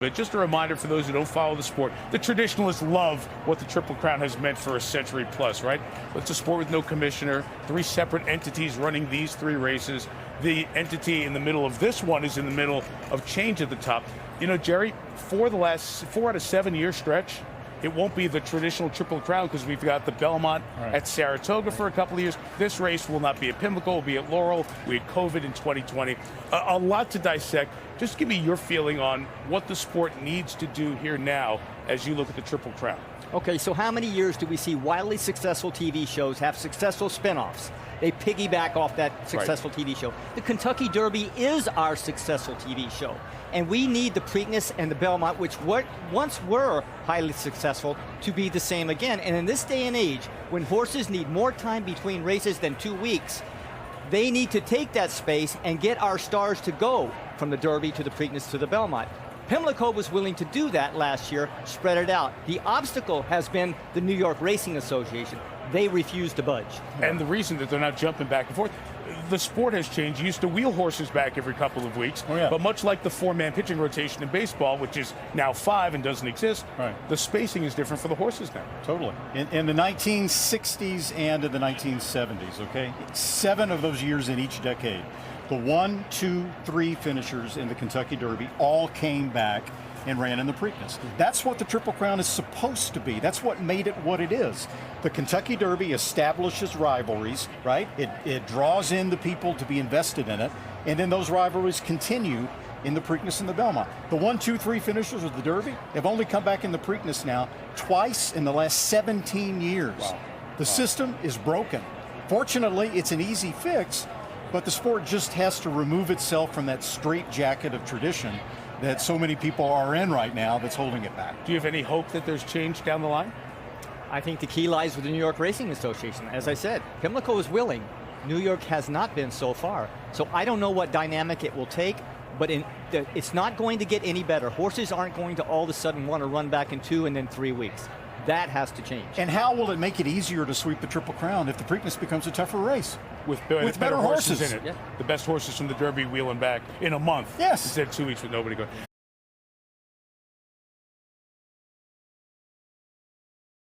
But just a reminder for those who don't follow the sport, the traditionalists love what the Triple Crown has meant for a century plus, right? It's a sport with no commissioner, 3 separate entities running these 3 races. The entity in the middle of this one is in the middle of change at the top. You know, Jerry, for the last 4 out of 7 year stretch, it won't be the traditional Triple Crown because we've got the Belmont at Saratoga for a couple of years. This race will not be at Pimlico, will be at Laurel. We had COVID in 2020. A lot to dissect. Just give me your feeling on what the sport needs to do here now as you look at the Triple Crown. Okay, so how many years do we see wildly successful TV shows have successful spinoffs? They piggyback off that successful TV show. The Kentucky Derby is our successful TV show. And we need the Preakness and the Belmont, which once were highly successful, to be the same again. And in this day and age, when horses need more time between races than 2 weeks, they need to take that space and get our stars to go from the Derby to the Preakness to the Belmont. Pimlico was willing to do that last year, spread it out. The obstacle has been the New York Racing Association. They refuse to budge. And the reason that they're not jumping back and forth, the sport has changed. You used to wheel horses back every couple of weeks, but much like the 4-man pitching rotation in baseball, which is now 5 and doesn't exist, the spacing is different for the horses now. Totally. In the 1960s and in the 1970s, okay? 7 of those years in each decade, the 1, 2, 3 finishers in the Kentucky Derby all came back and ran in the Preakness. That's what the Triple Crown is supposed to be. That's what made it what it is. The Kentucky Derby establishes rivalries, right? It draws in the people to be invested in it, and then those rivalries continue in the Preakness and the Belmont. The 1, 2, 3 finishers of the Derby have only come back in the Preakness now twice in the last 17 years. Wow. The system is broken. Fortunately, it's an easy fix, but the sport just has to remove itself from that straitjacket of tradition that so many people are in right now that's holding it back. Do you have any hope that there's change down the line? I think the key lies with the New York Racing Association. As I said, Pimlico is willing. New York has not been so far. So I don't know what dynamic it will take, but it's not going to get any better. Horses aren't going to all of a sudden want to run back in 2 and then 3 weeks. That has to change. And how will it make it easier to sweep the Triple Crown if the Preakness becomes a tougher race? With better horses in it. Yeah. The best horses from the Derby wheeling back in a month. Yes. Instead of 2 weeks with nobody going.